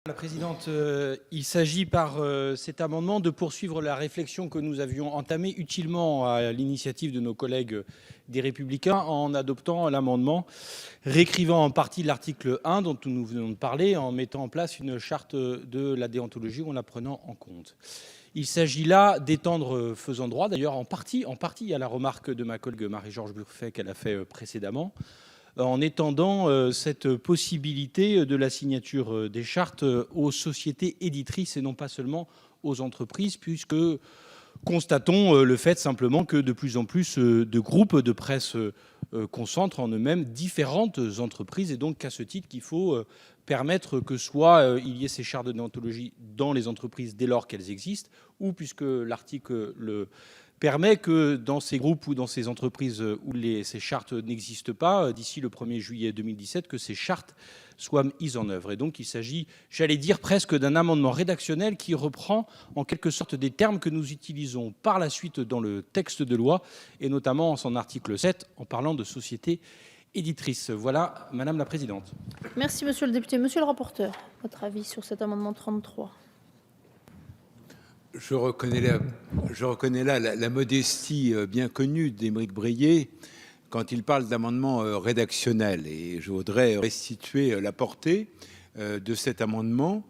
La présidente, il s'agit par cet amendement de poursuivre la réflexion que nous avions entamée utilement à l'initiative de nos collègues des Républicains en adoptant l'amendement réécrivant en partie l'article 1 dont nous venons de parler en mettant en place une charte de la déontologie en la prenant en compte. Il s'agit là d'étendre, faisant droit d'ailleurs en partie à la remarque de ma collègue Marie-George Buffet qu'elle a fait précédemment, en étendant cette possibilité de la signature des chartes aux sociétés éditrices et non pas seulement aux entreprises, puisque constatons le fait simplement que de plus en plus de groupes de presse concentrent en eux-mêmes différentes entreprises et donc qu'à ce titre qu'il faut permettre que soit il y ait ces chartes de déontologie dans les entreprises dès lors qu'elles existent, ou puisque l'article le permet que dans ces groupes ou dans ces entreprises où ces chartes n'existent pas, d'ici le 1er juillet 2017, que ces chartes soient mises en œuvre. Et donc il s'agit, j'allais dire, presque d'un amendement rédactionnel qui reprend en quelque sorte des termes que nous utilisons par la suite dans le texte de loi, et notamment en son article 7, en parlant de société éditrice. Voilà, Madame la Présidente. Merci, monsieur le député. Monsieur le rapporteur, votre avis sur cet amendement 33 ? Je reconnais là la modestie bien connue d'Aymeric Breillet quand il parle d'amendement rédactionnel. Et je voudrais restituer la portée de cet amendement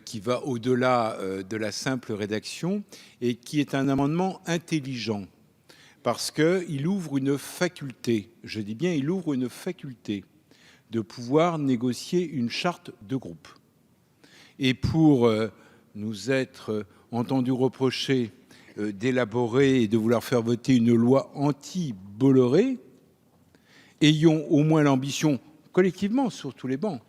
qui va au-delà de la simple rédaction et qui est un amendement intelligent parce qu'il ouvre une faculté, je dis bien il ouvre une faculté de pouvoir négocier une charte de groupe. Et pour nous être entendu reprocher d'élaborer et de vouloir faire voter une loi anti-Bolloré, ayons au moins l'ambition, collectivement sur tous les bancs,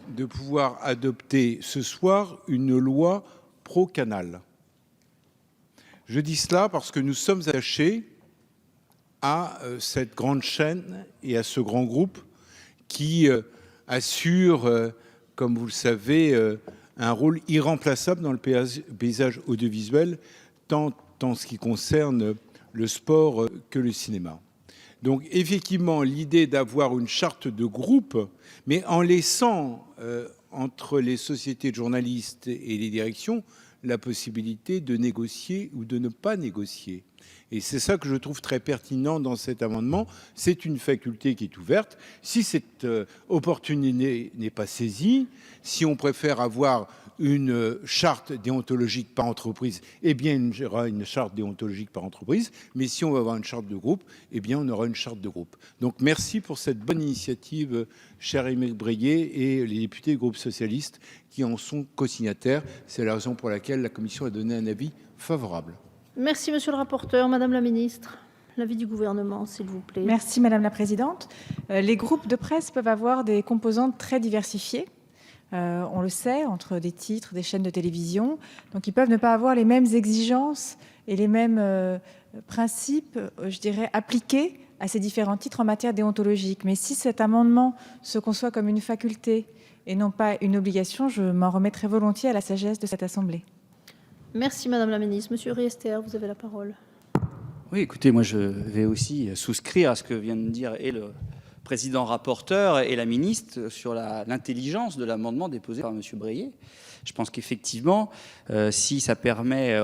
de pouvoir adopter ce soir une loi pro-Canal. Je dis cela parce que nous sommes attachés à cette grande chaîne et à ce grand groupe qui assure, comme vous le savez, un rôle irremplaçable dans le paysage audiovisuel, tant en ce qui concerne le sport que le cinéma. Donc effectivement, l'idée d'avoir une charte de groupe, mais en laissant entre les sociétés de journalistes et les directions la possibilité de négocier ou de ne pas négocier. Et c'est ça que je trouve très pertinent dans cet amendement. C'est une faculté qui est ouverte. Si cette opportunité n'est pas saisie, si on préfère avoir une charte déontologique par entreprise, eh bien, il y aura une charte déontologique par entreprise. Mais si on va avoir une charte de groupe, eh bien, on aura une charte de groupe. Donc, merci pour cette bonne initiative, cher Aymeric Breillet et les députés du groupe socialiste qui en sont co-signataires. C'est la raison pour laquelle la Commission a donné un avis favorable. Merci, monsieur le rapporteur. Madame la ministre, l'avis du gouvernement, s'il vous plaît. Merci, Madame la Présidente. Les groupes de presse peuvent avoir des composantes très diversifiées. On le sait, entre des titres, des chaînes de télévision. Donc, ils peuvent ne pas avoir les mêmes exigences et les mêmes principes, je dirais, appliqués à ces différents titres en matière déontologique. Mais si cet amendement se conçoit comme une faculté et non pas une obligation, je m'en remettrai volontiers à la sagesse de cette Assemblée. Merci, Madame la ministre. Monsieur Riester, vous avez la parole. Oui, écoutez, moi je vais aussi souscrire à ce que vient de dire et le président rapporteur et la ministre sur l'intelligence de l'amendement déposé par monsieur Breillet. Je pense qu'effectivement, si ça permet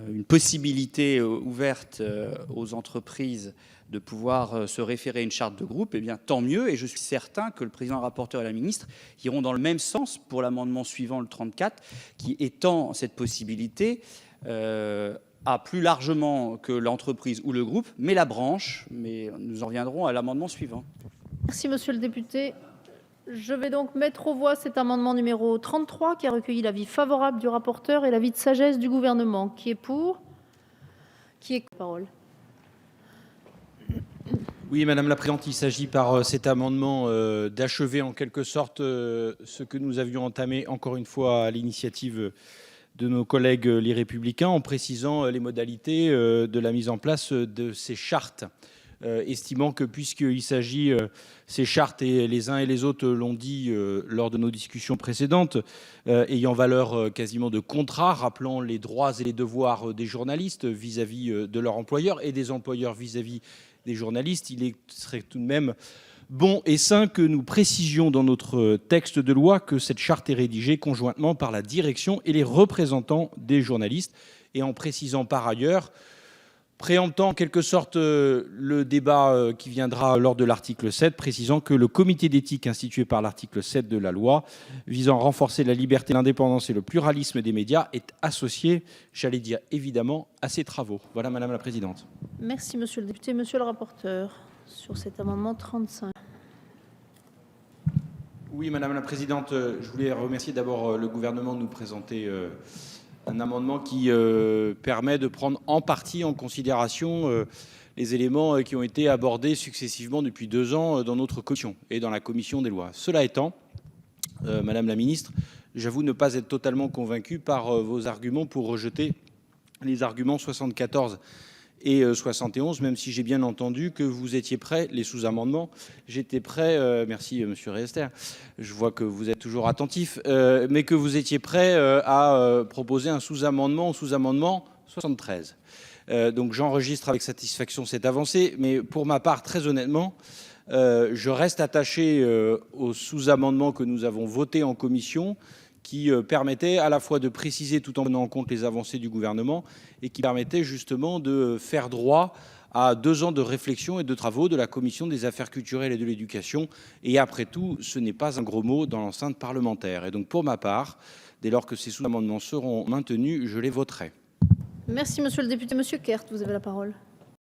une possibilité ouverte aux entreprises de pouvoir se référer à une charte de groupe, eh bien tant mieux. Et je suis certain que le président rapporteur et la ministre iront dans le même sens pour l'amendement suivant, le 34, qui étend cette possibilité à plus largement que l'entreprise ou le groupe, mais la branche. Mais nous en reviendrons à l'amendement suivant. Merci, monsieur le député. Je vais donc mettre aux voix cet amendement numéro 33 qui a recueilli l'avis favorable du rapporteur et l'avis de sagesse du gouvernement. Qui est pour ? Qui est contre ? Parole. Oui, Madame la Présidente, il s'agit par cet amendement d'achever en quelque sorte ce que nous avions entamé encore une fois à l'initiative de nos collègues les Républicains en précisant les modalités de la mise en place de ces chartes, estimant que puisqu'il s'agit, ces chartes, et les uns et les autres l'ont dit lors de nos discussions précédentes, ayant valeur quasiment de contrat, rappelant les droits et les devoirs des journalistes vis-à-vis de leur employeur et des employeurs vis-à-vis des journalistes, il serait tout de même bon et sain que nous précisions dans notre texte de loi que cette charte est rédigée conjointement par la direction et les représentants des journalistes, et en précisant par ailleurs, préemptant en quelque sorte le débat qui viendra lors de l'article 7, précisant que le comité d'éthique institué par l'article 7 de la loi visant à renforcer la liberté, l'indépendance et le pluralisme des médias est associé, j'allais dire évidemment, à ces travaux. Voilà, Madame la Présidente. Merci, monsieur le député. Monsieur le rapporteur, sur cet amendement 35. Oui, Madame la Présidente, je voulais remercier d'abord le gouvernement de nous présenter un amendement qui permet de prendre en partie en considération les éléments qui ont été abordés successivement depuis 2 ans dans notre commission et dans la commission des lois. Cela étant, Madame la Ministre, j'avoue ne pas être totalement convaincu par vos arguments pour rejeter les arguments 74 et 71, même si j'ai bien entendu que vous étiez prêts, les sous-amendements, j'étais prêt, merci Monsieur Riester, je vois que vous êtes toujours attentif, mais que vous étiez prêt à proposer un sous-amendement au sous-amendement 73. Donc j'enregistre avec satisfaction cette avancée, mais pour ma part, très honnêtement, je reste attaché au sous-amendement que nous avons voté en commission, qui permettait à la fois de préciser tout en prenant en compte les avancées du gouvernement et qui permettait justement de faire droit à 2 ans de réflexion et de travaux de la commission des affaires culturelles et de l'éducation. Et après tout, ce n'est pas un gros mot dans l'enceinte parlementaire. Et donc pour ma part, dès lors que ces sous-amendements seront maintenus, je les voterai. Merci, monsieur le député. Monsieur Kert, vous avez la parole.